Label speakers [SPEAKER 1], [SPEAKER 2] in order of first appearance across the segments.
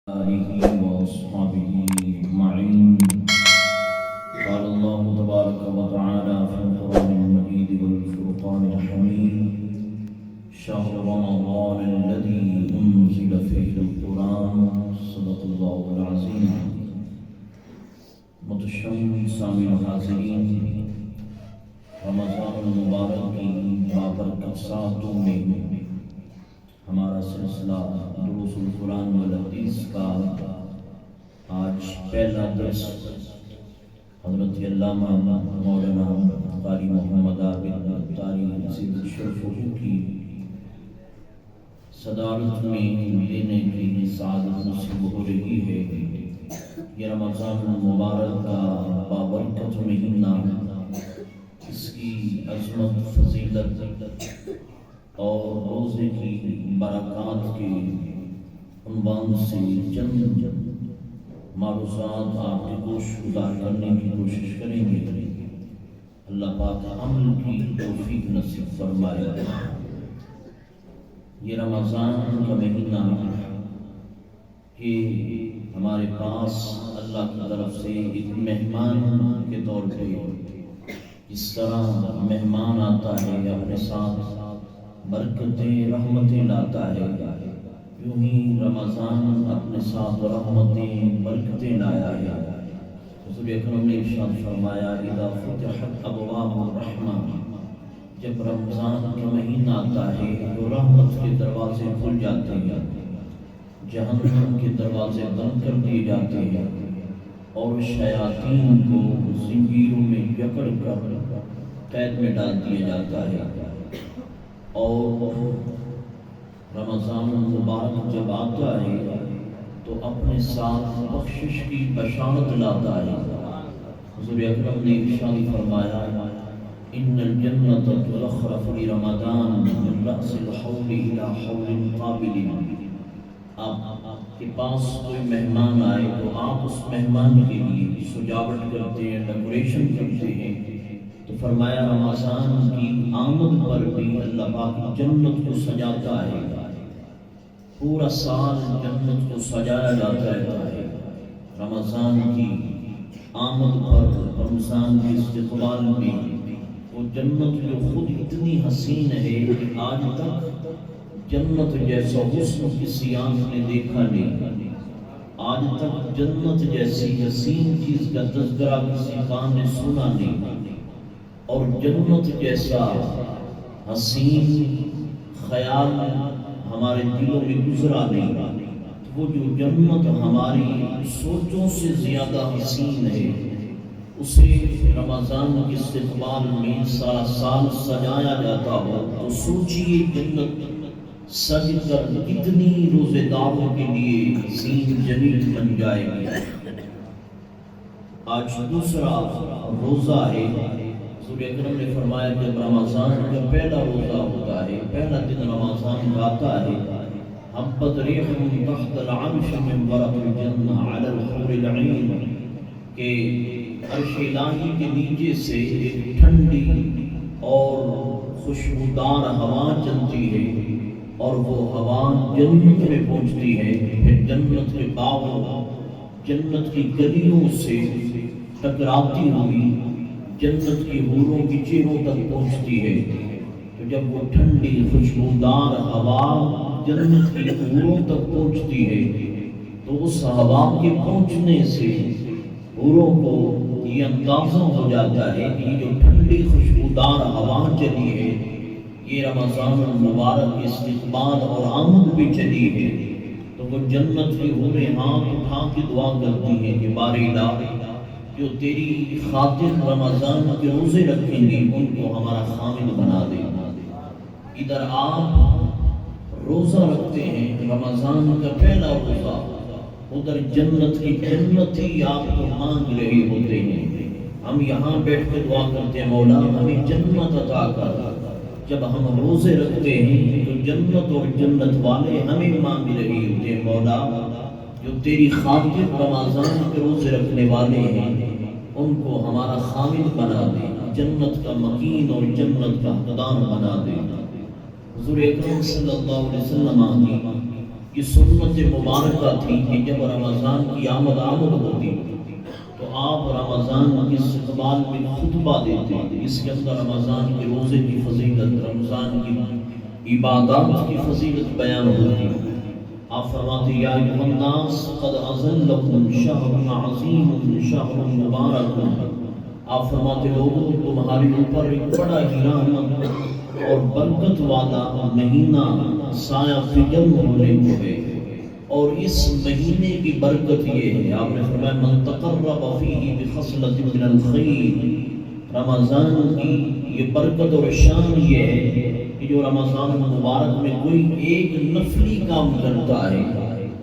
[SPEAKER 1] آله وأصحابه أجمعين. قال الله تبارك وتعالى في القرآن المجيد والفرقان الحميد: شهر رمضان الذي أنزل فيه القرآن صدق الله العظيم. متشم سامع حاضرین، رمضان المبارک کی بابرکت ساعتوں میں ہمارا سلسلہ دروس القرآن والحدیث کا آج پہلا درس حضرت علامہ مولانا قاری محمد عابد الطاری عزیز الشرف کی صدارت میں لینے کی سعادت نصیب ہو رہی ہے. یہ رمضان المبارک کا بابرکت مہینہ، اس کی عظمت، فضیلت اور روزے کی برکات کے عنوان سے چند معروضات آپ کے گوش گزار کرنے کی کوشش کریں گے. اللہ پاک عمل کی توفیق نصیب فرمائے. یہ رمضان کا مہینہ کہ ہمارے پاس اللہ کی طرف سے ایک مہمان کے طور پہ اس طرح مہمان آتا ہے، اپنے ساتھ برکتیں، رحمتیں لاتا ہے. یوں ہی رمضان اپنے ساتھ رحمتیں، برکتیں لایا ہے. رسول اکرم نے ارشاد فرمایا: اذا فتحت ابواب الرحمہ، جب رمضان کا مہینہ آتا ہے تو رحمت کے دروازے کھل جاتے ہیں، جہنم کے دروازے بند کر دیے جاتے ہیں اور شیاطین کو زنجیروں میں جکڑ کر قید میں ڈال دیا جاتا ہے. اور رمضان المبارک جب آتا ہے تو اپنے ساتھ بخشش کی بشارت لاتا ہے. حضور اکرم نے ارشاد فرمایا: ان الجنت تزخرف لرمضان من رأس الحول الى حول قابل. آپ کے پاس کوئی مہمان آئے تو آپ اس مہمان کے لیے سجاوٹ کرتے ہیں، ڈیکوریشن کرتے ہیں. تو فرمایا رمضان کی آمد پر بھی اللہ پاک جنت کو سجاتا ہے. پورا سال جنت کو سجایا جاتا ہے. رمضان کی آمد پر، رمضان کے استقبال میں وہ جنت جو خود اتنی حسین ہے کہ آج تک جنت جیسا حسن کسی آنکھ نے دیکھا نہیں. آج تک جنت جیسی حسین چیز کا تذکرہ کسی کان نے سنا نہیں. اور جنت جیسا حسین خیال ہمارے دلوں میں گزرا نہیں. وہ جو جنت ہماری سوچوں سے زیادہ حسین ہے، اسے رمضان کے استقبال میں سارا سال سجایا جاتا ہو تو سوچئے جنت سج کر کتنی روزے داروں کے لیے حسین جمیل بن جائے گی. آج دوسرا روزہ ہے. رسول اکرم نے فرمایا جب رمضان کا پہلا روزہ ہوتا ہے، پہلا دن رمضان کا آتا ہے، حبت ریح تحت العرش من ورق الجنہ علی الحور العین، کہ عرش الہی کے نیچے سے ایک ٹھنڈی اور خوشبودار ہوا چلتی ہے اور وہ ہوا جنت میں پہنچتی ہے. پھر جنت کے باغوں، جنت کی گلیوں سے ٹکراتی ہوئی جنت کی حوروں کی چہروں تک پہنچتی ہے. تو جب وہ ٹھنڈی خوشبودار ہوا جنت کی حوروں تک پہنچتی ہے تو اس ہوا کے پہنچنے سے حوروں کو یہ اندازہ ہو جاتا ہے کہ یہ جو ٹھنڈی خوشبودار ہوا چلی ہے یہ رمضان المبارک کے استقبال اور آمد بھی چلی ہے. تو وہ جنت کی حوریں ہاتھ اٹھا کے دعا کرتی ہیں کہ باری الہ، جو تیری خاطر رمضان کے روزے رکھیں گے ان کو ہمارا خامد بنا دے. ادھر آپ روزہ رکھتے ہیں، رمضان کا پہلا روزہ، ادھر جنت کی جنتی آپ کو مانگ رہے ہوتے ہیں. ہم یہاں بیٹھ کے دعا کرتے ہیں مولا ہمیں جنت عطا کر. جب ہم روزے رکھتے ہیں تو جنت اور جنت والے ہمیں مانگ رہے ہوتے ہیں مولا جو تیری خاطر رمضان کے روزے رکھنے والے ہیں ان کو ہمارا خامد بنا دے، جنت کا مکین اور جنت کا حقدار بنا دے. حضور اکرم صلی اللہ علیہ وسلم یہ سنت مبارکہ تھی کہ جب رمضان کی آمد ہوتی تو آپ رمضان کے استقبال میں خطبہ دیتے، اس کے اندر رمضان کے روزے کی فضیلت، رمضان کی عبادات کی فضیلت بیان ہوتی۔ آپ فرماتے یا ایھا الناس قد اظلکم شہر عظیم شہر مبارک۔ آپ فرماتے لوگوں تمہارے اوپر ایک بڑا ہی رحمت اور برکت والا مہینہ سایہ فگن ہونے کو ہے، اور اس مہینے کی برکت یہ ہے، آپ نے فرمایا من تقرب فیہ بخصلۃ من الخیر، رمضان کی یہ برکت اور شان یہ ہے کہ جو رمضان مبارک میں کوئی ایک نفلی کام کرتا ہے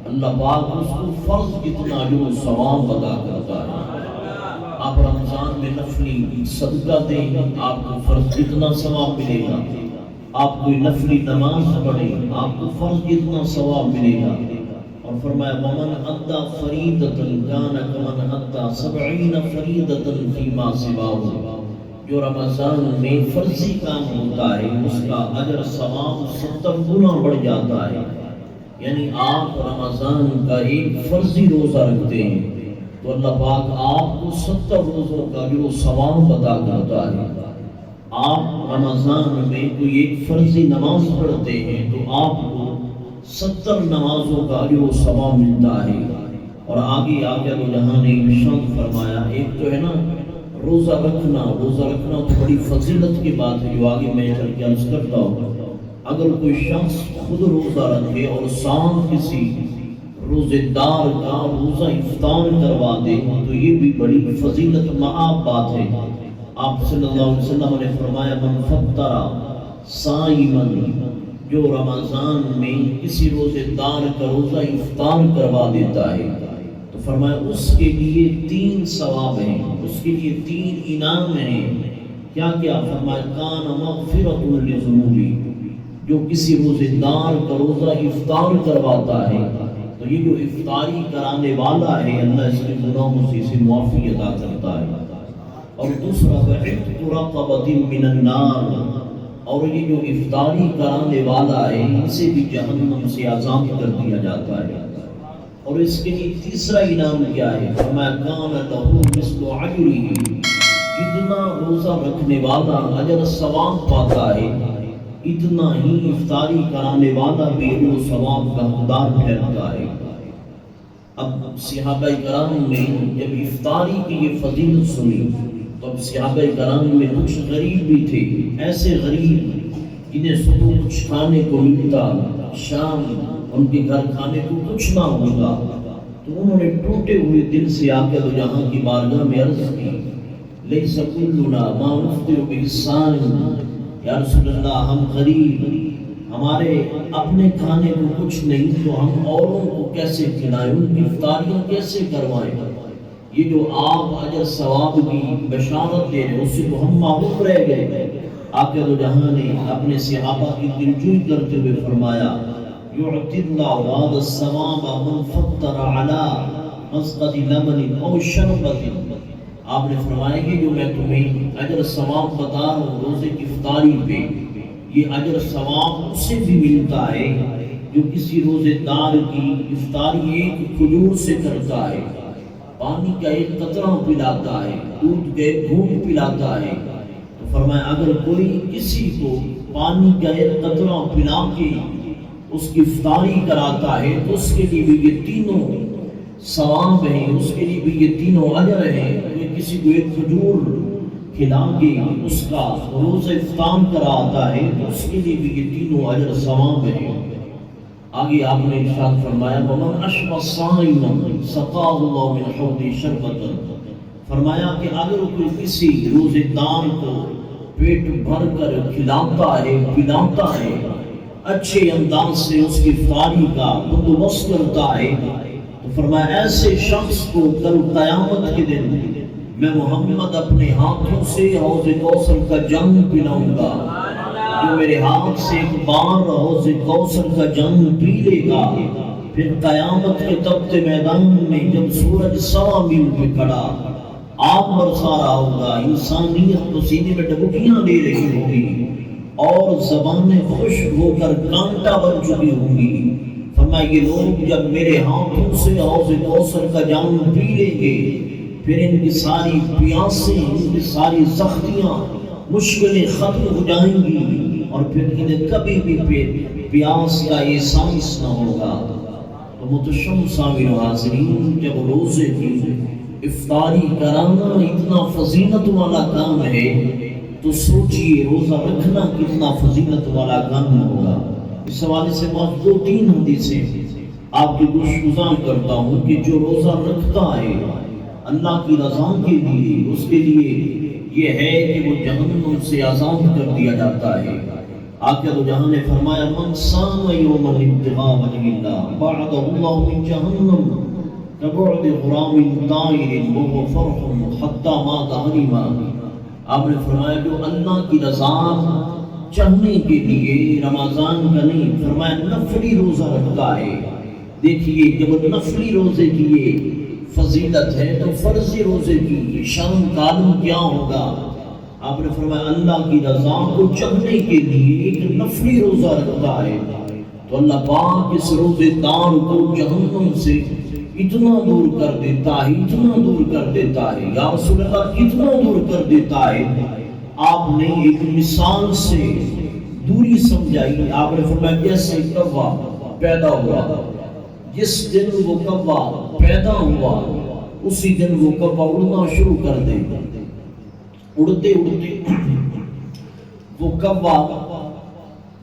[SPEAKER 1] اللہ پاک اس کو فرض کتنا اجر و ثواب ادا کرتا ہے۔ آپ رمضان میں نفلی صدقہ دیں، آپ کو فرض کتنا ثواب ملے گا، آپ کوئی نفلی نماز پڑھیں، آپ کو فرض کتنا ثواب ملے گا۔ اور فرمایا ومن ادى فریضۃ کان کمن ادى 70 فریضۃ فیما سواہ، جو رمضان میں فرضی کام ہوتا ہے اس کا اجر ثواب 70 گنا بڑھ جاتا ہے۔ یعنی آپ رمضان کا ایک فرضی روزہ رکھتے ہیں تو اللہ پاک آپ کو 70 روزوں کا اجر و ثواب عطا کرتا ہے۔ آپ رمضان میں کوئی ایک فرضی نماز پڑھتے ہیں تو آپ کو 70 نمازوں کا اجر و ثواب ملتا ہے۔ اور آگے تو جہاں نے ارشاد فرمایا، ایک تو ہے نا روزہ رکھنا تو بڑی فضیلت کی بات ہے جو آگے میں چل کے عرض کرتا ہوں۔ اگر کوئی شخص خود روزہ رکھے اور ساتھ کسی روزے دار کا روزہ افطار کروا دے تو یہ بھی بڑی فضیلت معاب بات ہے۔ آپ صلی اللہ علیہ وسلم نے فرمایا من فطر صائما، جو رمضان میں کسی روزے دار کا روزہ افطار کروا دیتا ہے تو فرمایا اس کے لیے 3 ثواب ہیں، اس کے لیے 3 انعام ہیں۔ کیا کیا؟ فرمایا کان مغفرۃ لذنوبی، جو کسی روزے دار کا روزہ افطار کرواتا ہے تو یہ جو افطاری کرانے والا ہے اللہ اس کے گناہوں سے اسے معافی عطا کرتا ہے۔ اور دوسرا وعتق رقبۃ من النار، اور یہ جو افطاری کرانے والا ہے اسے بھی جہنم سے آزاد کر دیا جاتا ہے۔ اور اس کے لیے تیسرا انعام کیا ہے؟ فرمایا کان لہ مثل اجرہ، جتنا روزہ رکھنے والا اجر ثواب پاتا ہے اتنا ہی افطاری کرانے والا بھی اجر و ثواب کا حقدار ٹھہرتا ہے۔ اب صحابہ کرام نے جب افطاری کی یہ فضیلت سنی تو اب صحابہ کرام میں کچھ غریب بھی تھے، ایسے غریب جنہیں صبح کچھ کھانے کو ملتا، شام ان کے گھر کھانے کو کچھ نہ ہوگا، تو انہوں نے ٹوٹے ہوئے دل سے آ کے جہاں کی بارگاہ میں عرض کی لیس کلنا ما نفطر بإحسان، یا رسول اللہ ہم غریب، ہمارے اپنے کھانے کو کچھ نہیں تو ہم اوروں کو کیسے کھلائیں، ان کی افطاریاں کیسے کروائیں؟ یہ جو آپ اجر ثواب کی بشارت دے رہے ہیں اس سے تو ہم محروم رہ گئے۔ آقا دو جہاں نے اپنے صحابہ کی دلجوئی کرتے ہوئے فرمایا یعطی اللہ هذا الثواب من فطر على مسقط لبن او شربت، آپ نے فرمایا کہ جو میں تمہیں اجر ثواب بتا رہا ہوں روزے کی افطاری پہ، یہ اجر ثواب اسے بھی ملتا ہے جو کسی روزے دار کی افطاری ایک کھجور سے کرتا ہے، پانی کا ایک قطرہ پلاتا ہے، دودھ کا ایک گھونٹ پلاتا ہے۔ تو فرمایا اگر کوئی کسی کو پانی کا ایک قطرہ پلا کے اس کی افطاری کراتا ہے تو اس کے لیے بھی یہ تینوں ثواب ہیں، اس کے لیے بھی یہ تینوں اجر ہیں۔ کسی کو ایک کھجور کھلا کے اس کا روزہ افطار کراتا ہے تو اس کے لیے بھی یہ تینوں اجر ثواب ہیں۔ آگے آپ نے ارشاد فرمایا ومن اشبع صائما سقاه الله من حوض شربۃ، فرمایا کہ اگر کوئی کسی روزے دار کو پیٹ بھر کر کھلاتا ہے پلاتا ہے، اچھے انداز سے اس کی افطاری کا بندوبست کرتا ہے، تو فرمایا ایسے شخص کو کل قیامت کے دن میں محمد اپنے ہاتھوں سے حوض کوثر کا جام پلاؤں گا، جو میرے ہاتھ سے ایک بار حوض کوثر کا جام پی لے گا، پھر قیامت کے تپتے میدان میں جب سورج 1.25 میل پہ کھڑا آگ برسا رہا ہوگا، انسانیت تو سینے میں ڈبکیاں لے رہی ہوگی اور زبانیں خشک ہو کر کانٹا بن چکی ہوں گی، فرمایا یہ لوگ جب میرے ہاتھوں سے حوض کوثر کا جام پی لیں گے پھر ان کی ساری پیاسیں، ان کی ساری سختیاں، مشکلیں ختم ہو جائیں گی اور پھر انہیں کبھی بھی پیاس کا احساس نہ ہوگا۔ تو محترم سامعین و حاضرین، جب روزے کی افطاری کرانا اتنا فضیلت والا کام ہے تو سوچئے روزہ رکھنا کتنا فضیلت والا کام ہوگا۔ اس حوالے سے بات 2-3 حدیثیں آپ کی گزار کرتا ہوں کہ جو روزہ رکھتا ہے اللہ کی رضا کے لیے، اس کے لیے یہ ہے کہ وہ جہنم سے آزاد کر دیا جاتا ہے۔ آقا دو جہاں نے فرمایا من صام یوما ابتغاء وجہ اللہ بعد اللہ من جہنم کبعد غرام طائر وهو فرح حتی مات غریما۔ آپ نے فرمایا جو اللہ کی رضا چاہنے کے لیے رمضان کا نہیں، فرمایا نفلی روزہ رکھتا ہے۔ دیکھیے جب نفلی روزے کی یہ فضیلت ہے تو فرضی روزے کی شان کالم کیا ہوگا۔ آپ نے فرمایا اللہ کی رضا کو چاہنے کے لیے ایک نفلی روزہ رکھتا ہے تو اللہ پاک اس روزے دار کو جہنم سے اتنا دور کر دیتا ہے، اتنا دور کر دیتا ہے۔ یا رسول اللہ کتنا دور کر دیتا ہے؟ آپ نے ایک مثال سے دوری سمجھائی۔ آپ نے فرمایا جیسے کوا پیدا ہوا، جس دن وہ کوا پیدا ہوا اسی دن وہ کوا اڑنا شروع کر دے گا۔ اڑتے اڑتے وہ کوا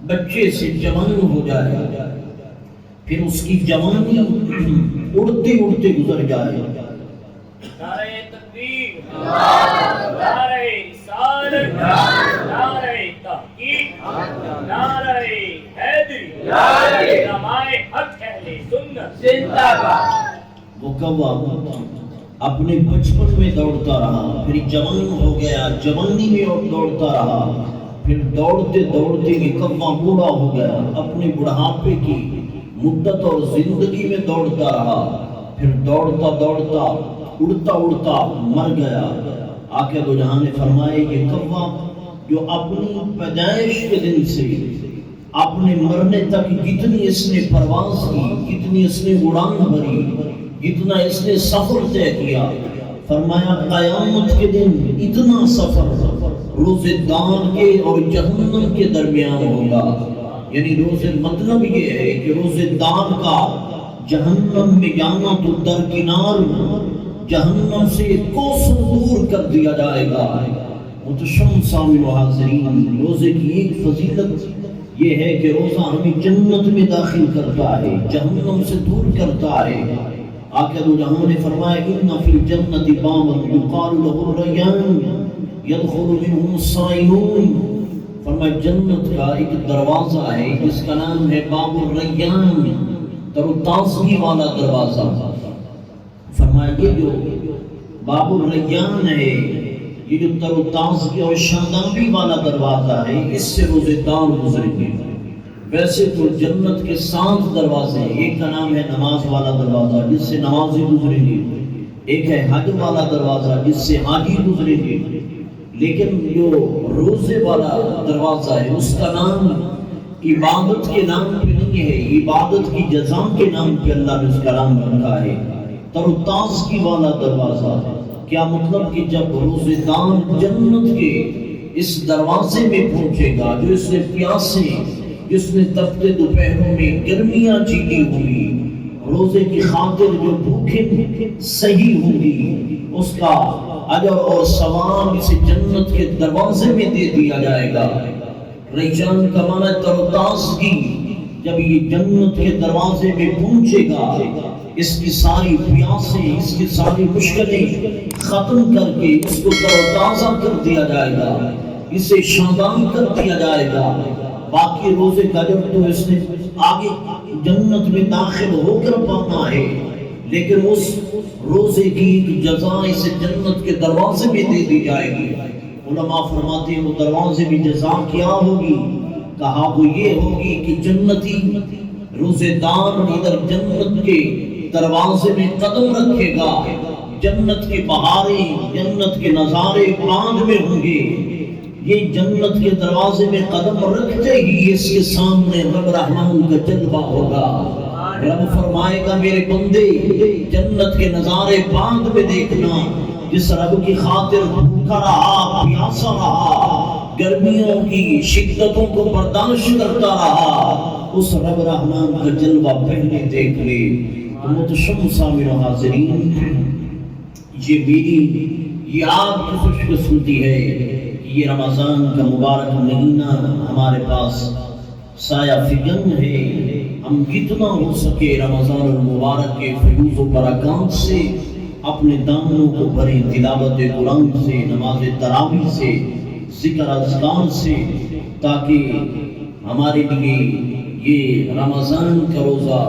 [SPEAKER 1] بچے سے جوان ہو جائے گا، پھر اس کی جوانی اڑتے اڑتے گزر جائے گا۔
[SPEAKER 2] نعرہ تکبیر، نعرہ رسالت، نعرہ تحقیق، نعرہ حیدری، علماء حق اہل سنت زندہ باد۔
[SPEAKER 1] وہ کوا اپنے بچپن میں دوڑتا رہا، پھر جوان ہو گیا، جوانی میں دوڑتا رہا، پھر دوڑتے دوڑتے یہ کوا بوڑھا ہو گیا، اپنے بڑھاپے کی مدت اور زندگی میں دوڑتا رہا، پھر دوڑتا دوڑتا اڑتا اڑتا مر گیا۔ آقا دو جہاں نے فرمائے یہ کوا جو اپنی پیدائش کے دن سے اپنے مرنے تک جتنی اس نے پرواز کی، جتنی اس نے اڑان بھری، جتنا اس نے سفر طے کیا، فرمایا قیامت کے دن اتنا سفر روزے دان کے اور جہنم کے درمیان ہوگا۔ یعنی روزے مطلب یہ ہے کہ روزے دان کا جہنم میں جانا تو درکنار جہنم سے کوسوں دور کر دیا جائے گا۔ محترم سامعین و حاضرین، روزے کی ایک فضیلت یہ ہے کہ روزہ ہمیں جنت میں داخل کرتا ہے، جہنم سے دور کرتا ہے۔ آقا دو جہاں نے فرمایا ان فی الجنت بابا یقال له الریان یدخل منه الصائمون۔ فرمایا جنت کا ایک دروازہ ہے جس کا نام ہے باب الریان، تر و تازگی والا دروازہ۔ فرمایا یہ جو باب الریان ہے، یہ جو تر و تازگی اور شادابی والا دروازہ ہے، اس سے روزے دار گزریں گے۔ ویسے تو جنت کے 7 دروازے ہیں، ایک کا نام ہے نماز والا دروازہ جس سے نمازی گزریں گے، ایک ہے حج والا دروازہ جس سے حاجی گزریں گے، لیکن جو روزے والا دروازہ ہے اس کا نام عبادت کے نام پہ نہیں ہے، عبادت کی جزا کے نام پہ اللہ نے اس کا نام رکھا ہے، تر و تازگی والا دروازہ۔ کیا مطلب کہ جب روزے دار جنت کے اس دروازے میں پہنچے گا، جو اس نے پیاسے، جس نے تپتے دوپہروں میں گرمیاں جیتی ہوئی، روزے کی خاطر جو بھوکے صحیح ہوگی، اس کا اجر اور ثواب اسے جنت کے دروازے میں دے دیا جائے گا۔ ریجان کا معنی تر و تازگی، جب یہ جنت کے دروازے میں پہنچے گا، اس کی ساری پیاسیں، اس کی ساری مشکلیں ختم کر کے اس کو تر و تازہ کر دیا جائے گا، اسے شادان کر دیا جائے گا۔ باقی روزے کا جب تو اس نے آگے جنت میں داخل ہو کر پانا ہے، لیکن اس روزے کی ایک جزا اسے جنت کے دروازے میں دے دی جائے گی۔ علماء فرماتے ہیں وہ دروازے میں جزا کیا ہوگی؟ کہا وہ یہ ہوگی کہ جنتی روزے دار ادھر جنت کے دروازے میں قدم رکھے گا، جنت کے بہاریں، جنت کے نظارے بعد میں ہوں گے، یہ جنت کے دروازے میں قدم رکھتے ہی اس کے سامنے رب رحمان کا جلوہ ہوگا، رب فرمائے گا میرے بندے جنت کے نظارے بعد میں دیکھنا، جس رب کی خاطر بھوکا رہا، پیاسا رہا، گرمیوں کی شدتوں کو برداشت کرتا رہا، اس رب رحمان کا جلوہ پہلے دیکھ لے۔ تو متشم سامع و حاضرین، یہ میری یہ آپ کی خوش قسمتی ہے کہ یہ رمضان کا مبارک مہینہ ہمارے پاس سایہ فگن ہے۔ ہم جتنا ہو سکے رمضان المبارک کے فیوز و برکات سے اپنے دامنوں کو بھریں، تلاوت قرآن سے، نماز تراویح سے، ذکر اذکار سے، تاکہ ہمارے لیے یہ رمضان کا روزہ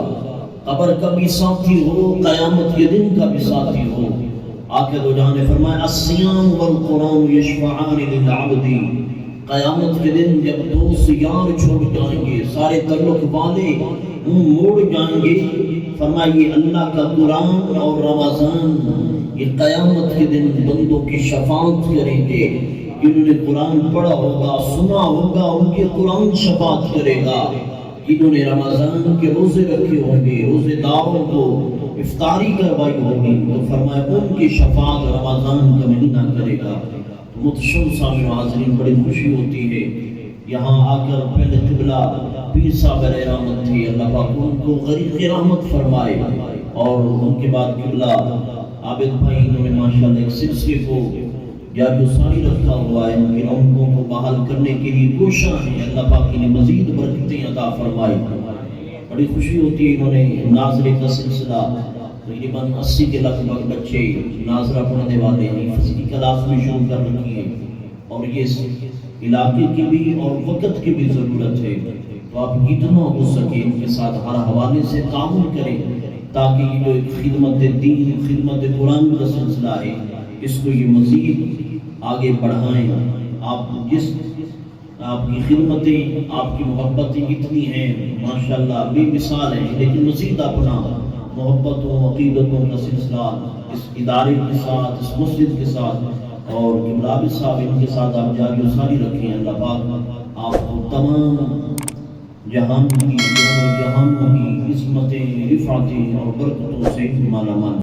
[SPEAKER 1] قبر کا بھی ساتھی ہو، قیامت کے دن کا بھی ساتھی ہو۔ آقا دو جہاں نے فرمایا الصیام والقرآن یشفعان للعبد، قیامت کے دن جب دوست یار چھوڑ جائیں گے، سارے تعلق والے منہ موڑ جائیں گے، فرمایا یہ اللہ کا قرآن اور رمضان یہ قیامت کے دن بندوں کی شفاعت کریں گے۔ جنہوں نے قرآن پڑھا ہوگا، سنا ہوگا، ان کے قرآن شفاعت کرے گا۔ جنہوں نے رمضان کے روزے رکھے ہوں گے، روزے داروں کو افطاری کروائی ہوگی، تو فرمایا ان کی شفاعت رمضان کا مہینہ کرے گا۔ متشم سامع و حاضرین، بڑی خوشی ہوتی ہے یہاں آ کر پہلے قبلہ پیر صاحب علیہ رحمت تھی، اللہ پاک ان کو غریق رحمت فرمائے، اور ان کے بعد قبلہ عابد بھائی انہوں نے ماشاءاللہ ایک سلسلے کو جاری و ساری رکھا ہوا ہے، ان کے رونقوں کو بحال کرنے کے لیے کوشاں ہیں، اللہ پاک انہیں مزید برکتیں عطا فرمائے۔ بڑی خوشی ہوتی ہے، انہوں نے ناظرے کا سلسلہ تقریباً 80 کے لگ بھگ بچے ناظرہ پڑھنے والے ہیں، فزیکل کی کلاس بھی شروع کر رکھی ہے، اور یہ علاقے کی بھی اور وقت کی بھی ضرورت ہے، تو آپ جتنا ہو سکے ان کے ساتھ ہر حوالے سے تعاون کریں، تاکہ یہ جو ایک خدمت دین، خدمت قرآن کا سلسلہ ہے، اس کو یہ مزید آگے بڑھائیں۔ آپ کی خدمتیں، آپ کی محبتیں اتنی ہیں ماشاءاللہ بے مثال ہیں، لیکن مزید اپنا محبتوں، عقیدتوں کا سلسلہ اس ادارے کے ساتھ، اس مسجد کے ساتھ اور قبلہ صاحب ان کے ساتھ آپ جاری و ساری رکھیں۔ اللہ پاک آپ کو تمام جہان کی، دونوں جہانوں کی عظمتیں، رفعتیں اور برکتوں سے مالا مال